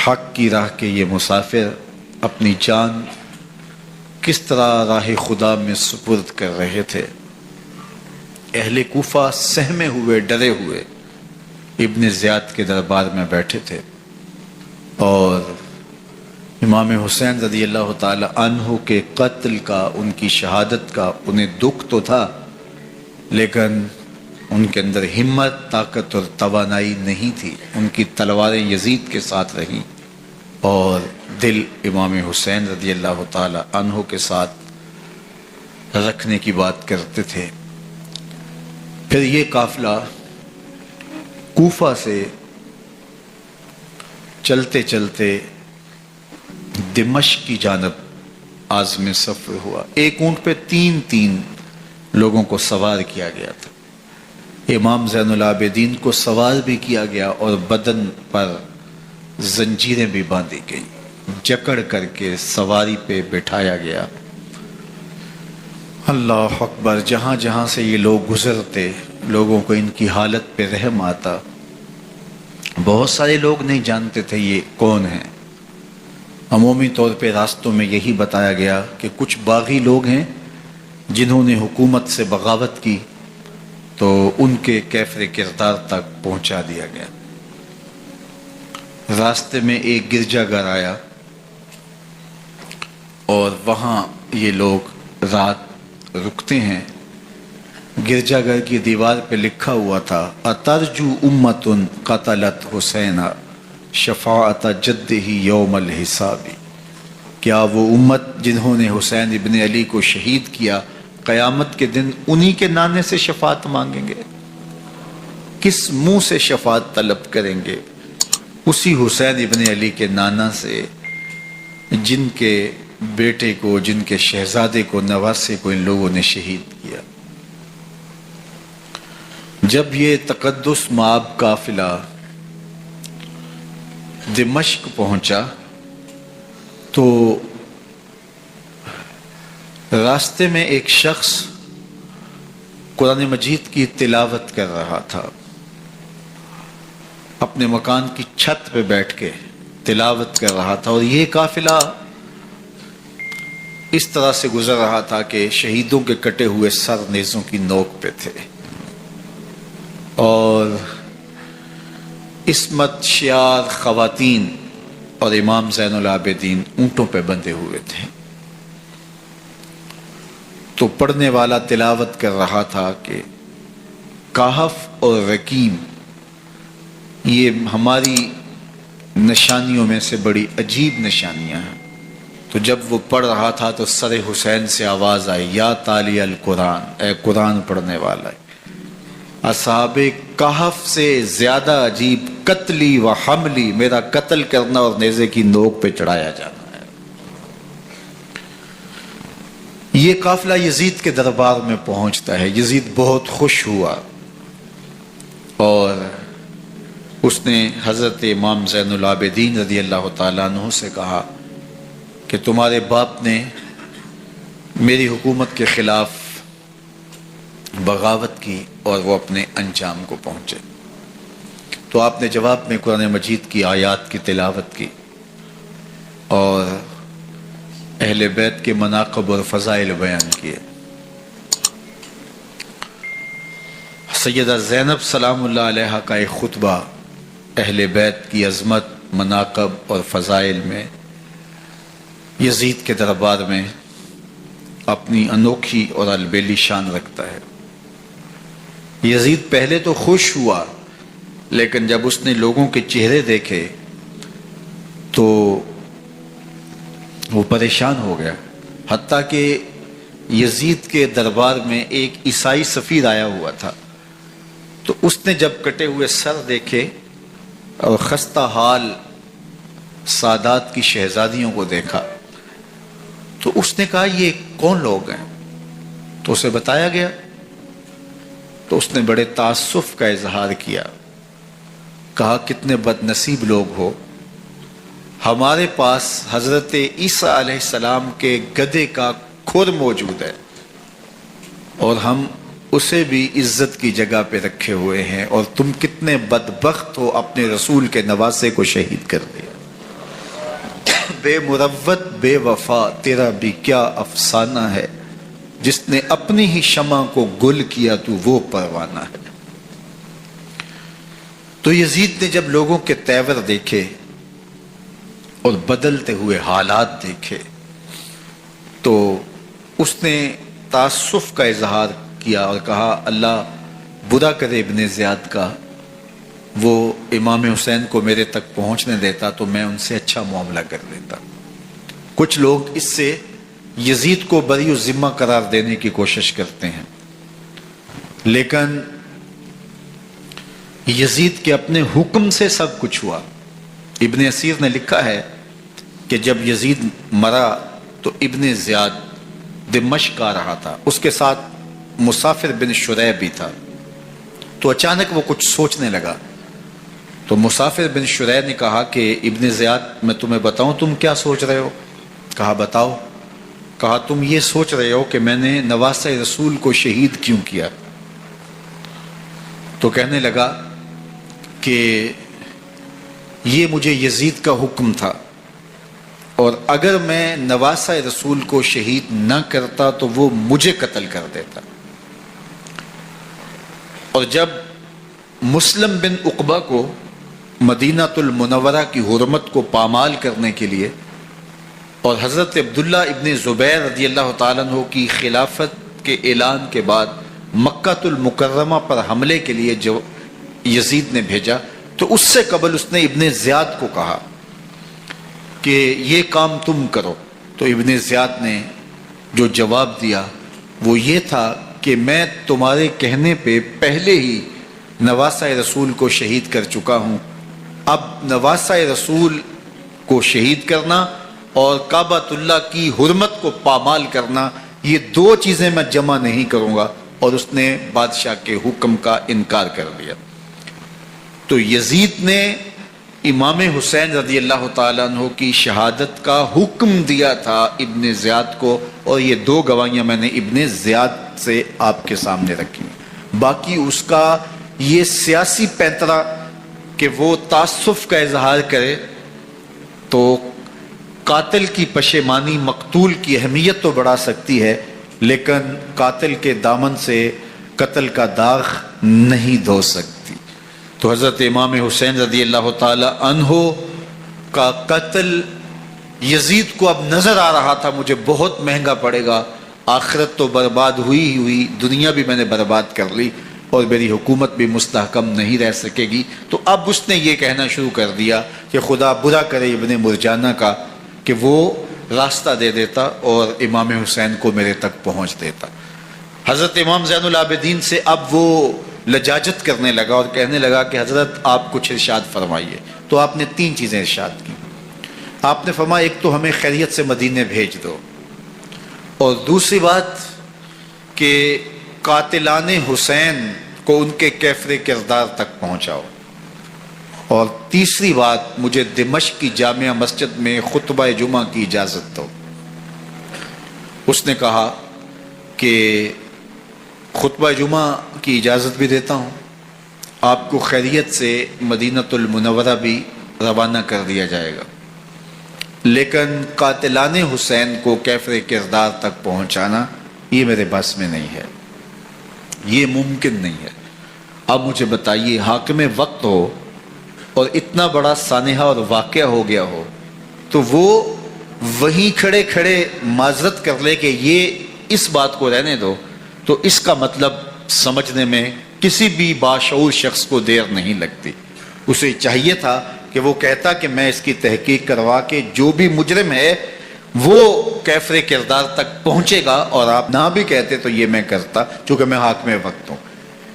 حق کی راہ کے یہ مسافر اپنی جان کس طرح راہ خدا میں سپرد کر رہے تھے۔ اہل کوفہ سہمے ہوئے ڈرے ہوئے ابن زیاد کے دربار میں بیٹھے تھے، اور امام حسین رضی اللہ تعالی عنہ کے قتل کا، ان کی شہادت کا انہیں دکھ تو تھا، لیکن ان کے اندر ہمت، طاقت اور توانائی نہیں تھی۔ ان کی تلواریں یزید کے ساتھ رہیں اور دل امام حسین رضی اللہ تعالی عنہ کے ساتھ رکھنے کی بات کرتے تھے۔ پھر یہ قافلہ کوفہ سے چلتے چلتے دمشق کی جانب عازم سفر ہوا۔ ایک اونٹ پہ تین لوگوں کو سوار کیا گیا تھا۔ امام زین العابدین کو سوار بھی کیا گیا اور بدن پر زنجیریں بھی باندھی گئی، جکڑ کر کے سواری پہ بٹھایا گیا۔ اللہ اکبر! جہاں جہاں سے یہ لوگ گزرتے، لوگوں کو ان کی حالت پہ رحم آتا۔ بہت سارے لوگ نہیں جانتے تھے یہ کون ہیں۔ عمومی طور پہ راستوں میں یہی بتایا گیا کہ کچھ باغی لوگ ہیں جنہوں نے حکومت سے بغاوت کی، تو ان کے کیفر کردار تک پہنچا دیا گیا۔ راستے میں ایک گرجا گھر آیا اور وہاں یہ لوگ رات رکتے ہیں۔ گرجا گھر کی دیوار پہ لکھا ہوا تھا: اترجو امت قتلت حسین شفاعت جدہ یوم الحساب۔ کیا وہ امت جنہوں نے حسین ابن علی کو شہید کیا، قیامت کے دن انہی کے نانے سے شفاعت مانگیں گے؟ کس منہ سے شفاعت طلب کریں گے؟ اسی حسین ابن علی کے نانا سے، جن کے بیٹے کو، جن کے شہزادے کو، نواسے کو ان لوگوں نے شہید کیا۔ جب یہ تقدس مآب قافلہ دمشق پہنچا تو راستے میں ایک شخص قرآن مجید کی تلاوت کر رہا تھا، اپنے مکان کی چھت پہ بیٹھ کے تلاوت کر رہا تھا، اور یہ قافلہ اس طرح سے گزر رہا تھا کہ شہیدوں کے کٹے ہوئے سر نیزوں کی نوک پہ تھے، اور عصمت شیار خواتین اور امام زین العابدین اونٹوں پہ بندھے ہوئے تھے۔ تو پڑھنے والا تلاوت کر رہا تھا کہ کہف اور رقیم یہ ہماری نشانیوں میں سے بڑی عجیب نشانیاں ہیں۔ تو جب وہ پڑھ رہا تھا تو سر حسین سے آواز آئی: یا تالی القرآن، اے قرآن پڑھنے والا، اصحاب کہف سے زیادہ عجیب قتلی و حملی، میرا قتل کرنا اور نیزے کی نوک پہ چڑھایا جانا ہے۔ یہ قافلہ یزید کے دربار میں پہنچتا ہے۔ یزید بہت خوش ہوا اور اس نے حضرت امام زین العابدین رضی اللہ تعالیٰ عنہ سے کہا کہ تمہارے باپ نے میری حکومت کے خلاف بغاوت کی اور وہ اپنے انجام کو پہنچے۔ تو آپ نے جواب میں قرآن مجید کی آیات کی تلاوت کی اور اہل بیت کے مناقب اور فضائل بیان کیے۔ سیدہ زینب سلام اللہ علیہ کا ایک خطبہ اہل بیت کی عظمت، مناقب اور فضائل میں یزید کے دربار میں اپنی انوکھی اور البیلی شان رکھتا ہے۔ یزید پہلے تو خوش ہوا، لیکن جب اس نے لوگوں کے چہرے دیکھے تو وہ پریشان ہو گیا، حتیٰ کہ یزید کے دربار میں ایک عیسائی سفیر آیا ہوا تھا، تو اس نے جب کٹے ہوئے سر دیکھے اور خستہ حال سادات کی شہزادیوں کو دیکھا تو اس نے کہا یہ کون لوگ ہیں؟ تو اسے بتایا گیا، تو اس نے بڑے تعصف کا اظہار کیا، کہا کتنے بد نصیب لوگ ہو، ہمارے پاس حضرت عیسیٰ علیہ السلام کے گدھے کا کھر موجود ہے اور ہم اسے بھی عزت کی جگہ پہ رکھے ہوئے ہیں، اور تم کتنے بدبخت ہو، اپنے رسول کے نواسے کو شہید کر دیا۔ بے مروت بے وفا تیرا بھی کیا افسانہ ہے، جس نے اپنی ہی شمع کو گل کیا تو وہ پروانہ ہے۔ تو یزید نے جب لوگوں کے تیور دیکھے اور بدلتے ہوئے حالات دیکھے تو اس نے تاسف کا اظہار کیا اور کہا اللہ برا کرے ابن زیاد کا، وہ امام حسین کو میرے تک پہنچنے دیتا تو میں ان سے اچھا معاملہ کر لیتا۔ کچھ لوگ اس سے یزید کو بری ذمہ قرار دینے کی کوشش کرتے ہیں، لیکن یزید کے اپنے حکم سے سب کچھ ہوا۔ ابن اسیر نے لکھا ہے کہ جب یزید مرا تو ابن زیاد دمشق آ رہا تھا، اس کے ساتھ مسافر بن شریح بھی تھا، تو اچانک وہ کچھ سوچنے لگا۔ تو مسافر بن شریح نے کہا کہ ابن زیاد میں تمہیں بتاؤں تم کیا سوچ رہے ہو؟ کہا بتاؤ۔ کہا تم یہ سوچ رہے ہو کہ میں نے نواسہ رسول کو شہید کیوں کیا؟ تو کہنے لگا کہ یہ مجھے یزید کا حکم تھا، اور اگر میں نواسہ رسول کو شہید نہ کرتا تو وہ مجھے قتل کر دیتا۔ اور جب مسلم بن عقبہ کو مدینہ المنورہ کی حرمت کو پامال کرنے کے لیے اور حضرت عبداللہ ابن زبیر رضی اللہ تعالیٰ عنہ کی خلافت کے اعلان کے بعد مکہ المکرمہ پر حملے کے لیے جو یزید نے بھیجا، تو اس سے قبل اس نے ابن زیاد کو کہا کہ یہ کام تم کرو۔ تو ابن زیاد نے جو جواب دیا وہ یہ تھا کہ میں تمہارے کہنے پہ پہلے ہی نواسہ رسول کو شہید کر چکا ہوں، اب نواسہ رسول کو شہید کرنا اور کعبۃ اللہ کی حرمت کو پامال کرنا، یہ دو چیزیں میں جمع نہیں کروں گا۔ اور اس نے بادشاہ کے حکم کا انکار کر دیا۔ تو یزید نے امام حسین رضی اللہ تعالیٰ عنہ کی شہادت کا حکم دیا تھا ابن زیاد کو، اور یہ دو گواہیاں میں نے ابن زیاد سے آپ کے سامنے رکھی۔ باقی اس کا یہ سیاسی پینترا کہ وہ تعصب کا اظہار کرے، تو قاتل کی پشیمانی مقتول کی اہمیت تو بڑھا سکتی ہے، لیکن قاتل کے دامن سے قتل کا داغ نہیں دھو سکتی۔ تو حضرت امام حسین رضی اللہ تعالی عنہ کا قتل یزید کو اب نظر آ رہا تھا مجھے بہت مہنگا پڑے گا، آخرت تو برباد ہوئی ہی ہوئی، دنیا بھی میں نے برباد کر لی اور میری حکومت بھی مستحکم نہیں رہ سکے گی۔ تو اب اس نے یہ کہنا شروع کر دیا کہ خدا برا کرے ابن مرجانہ کا کہ وہ راستہ دے دیتا اور امام حسین کو میرے تک پہنچ دیتا۔ حضرت امام زین العابدین سے اب وہ لجاجت کرنے لگا اور کہنے لگا کہ حضرت آپ کچھ ارشاد فرمائیے۔ تو آپ نے تین چیزیں ارشاد کی۔ آپ نے فرمایا ایک تو ہمیں خیریت سے مدینے بھیج دو، اور دوسری بات کہ قاتلان حسین کو ان کے کیفر کردار تک پہنچاؤ، اور تیسری بات مجھے دمشق کی جامعہ مسجد میں خطبہ جمعہ کی اجازت دو۔ اس نے کہا کہ خطبہ جمعہ کی اجازت بھی دیتا ہوں، آپ کو خیریت سے مدینہ المنورہ بھی روانہ کر دیا جائے گا، لیکن قاتلان حسین کو کیفر کردار تک پہنچانا یہ میرے بس میں نہیں ہے، یہ ممکن نہیں ہے۔ اب مجھے بتائیے حاکم وقت ہو اور اتنا بڑا سانحہ اور واقعہ ہو گیا ہو تو وہ وہیں کھڑے کھڑے معذرت کر لے کہ یہ اس بات کو رہنے دو، تو اس کا مطلب سمجھنے میں کسی بھی باشعور شخص کو دیر نہیں لگتی۔ اسے چاہیے تھا کہ وہ کہتا کہ میں اس کی تحقیق کروا کے جو بھی مجرم ہے وہ کیفر کردار تک پہنچے گا، اور آپ نہ بھی کہتے تو یہ میں کرتا چونکہ میں حاکم وقت ہوں۔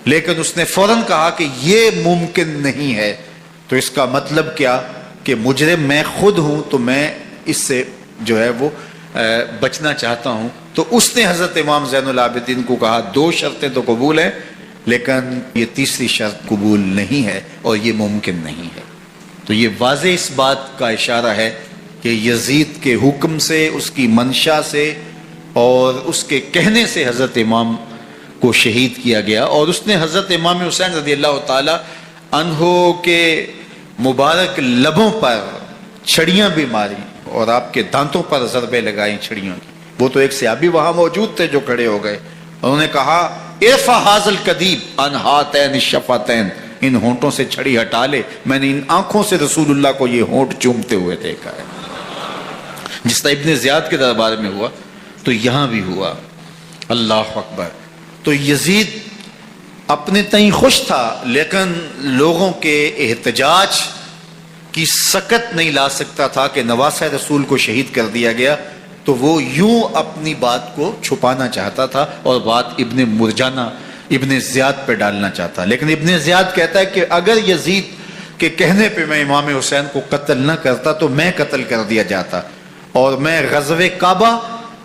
لیکن اس نے فوراً کہا کہ یہ ممکن نہیں ہے، تو اس کا مطلب کیا کہ مجرم میں خود ہوں، تو میں اس سے جو ہے وہ بچنا چاہتا ہوں۔ تو اس نے حضرت امام زین العابدین کو کہا دو شرطیں تو قبول ہیں، لیکن یہ تیسری شرط قبول نہیں ہے اور یہ ممکن نہیں ہے۔ تو یہ واضح اس بات کا اشارہ ہے کہ یزید کے حکم سے، اس کی منشا سے اور اس کے کہنے سے حضرت امام کو شہید کیا گیا، اور اس نے حضرت امام حسین رضی اللہ تعالی عنہ کے مبارک لبوں پر چھڑیاں بھی ماری اور آپ کے دانتوں پر ضربیں لگائیں چھڑیوں کی. وہ تو ایک صحابی وہاں موجود تھے جو کھڑے ہو گئے. انہوں نے کہا ارفع ھذا الکدیب عن ھاتین الشفتین، ان ہونٹوں سے چھڑی ہٹا لے، میں نے ان آنکھوں سے رسول اللہ کو یہ ہونٹ چومتے ہوئے دیکھا ہے. جس طرح ابن زیاد کے دربار میں ہوا تو یہاں بھی ہوا. اللہ اکبر. تو یزید اپنے تئیں خوش تھا، لیکن لوگوں کے احتجاج کی سکت نہیں لا سکتا تھا کہ نواسہ رسول کو شہید کر دیا گیا. تو وہ یوں اپنی بات کو چھپانا چاہتا تھا اور بات ابن مرجانہ ابن زیاد پہ ڈالنا چاہتا. لیکن ابن زیاد کہتا ہے کہ اگر یزید کے کہنے پہ میں امام حسین کو قتل نہ کرتا تو میں قتل کر دیا جاتا، اور میں غزوہ کعبہ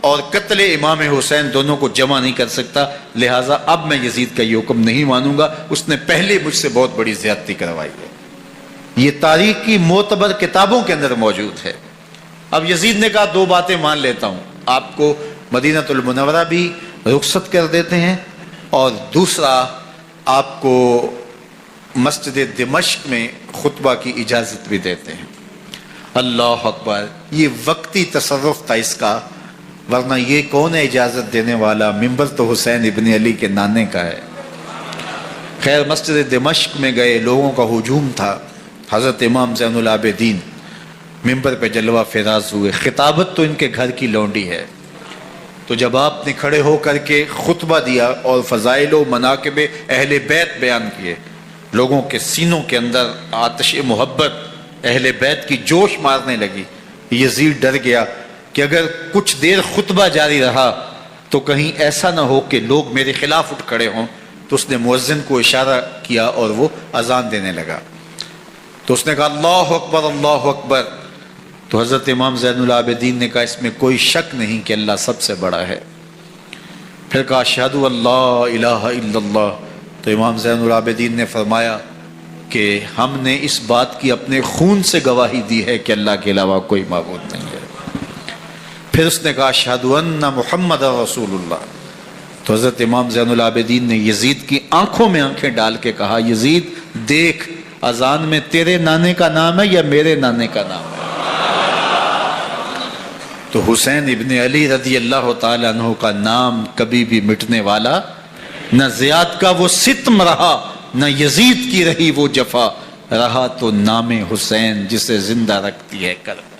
اور قتل امام حسین دونوں کو جمع نہیں کر سکتا، لہٰذا اب میں یزید کا یہ حکم نہیں مانوں گا، اس نے پہلے مجھ سے بہت بڑی زیادتی کروائی ہے. یہ تاریخ کی معتبر کتابوں کے اندر موجود ہے. اب یزید نے کہا دو باتیں مان لیتا ہوں، آپ کو مدینہ المنورہ بھی رخصت کر دیتے ہیں، اور دوسرا آپ کو مسجد دمشق میں خطبہ کی اجازت بھی دیتے ہیں. اللہ اکبر. یہ وقتی تصرف تھا اس کا، ورنہ یہ کون ہے اجازت دینے والا؟ ممبر تو حسین ابن علی کے نانے کا ہے. خیر مسجد دمشق میں گئے، لوگوں کا ہجوم تھا. حضرت امام زین العابدین ممبر پہ جلوہ فراز ہوئے. خطابت تو ان کے گھر کی لونڈی ہے. تو جب آپ نے کھڑے ہو کر کے خطبہ دیا اور فضائل و مناقب اہل بیت بیان کیے، لوگوں کے سینوں کے اندر آتش محبت اہل بیت کی جوش مارنے لگی. یزید ڈر گیا کہ اگر کچھ دیر خطبہ جاری رہا تو کہیں ایسا نہ ہو کہ لوگ میرے خلاف اٹھ کھڑے ہوں. تو اس نے مؤذن کو اشارہ کیا اور وہ اذان دینے لگا. تو اس نے کہا اللہ اکبر اللہ اکبر. تو حضرت امام زین العابدین نے کہا اس میں کوئی شک نہیں کہ اللہ سب سے بڑا ہے. پھر کہا اشہد ان لا الہ الا اللہ. تو امام زین العابدین نے فرمایا کہ ہم نے اس بات کی اپنے خون سے گواہی دی ہے کہ اللہ کے علاوہ کوئی معبود نہیں ہے. پھر اس نے کہا اشہد ان محمد رسول اللہ. تو حضرت امام زین العابدین نے یزید کی آنکھوں میں آنکھیں ڈال کے کہا یزید دیکھ، اذان میں تیرے نانے کا نام ہے یا میرے نانے کا نام ہے؟ تو حسین ابن علی رضی اللہ تعالیٰ عنہ کا نام کبھی بھی مٹنے والا نہ. زیاد کا وہ ستم رہا نہ یزید کی رہی وہ جفا، رہا تو نام حسین جسے زندہ رکھتی ہے کربلا.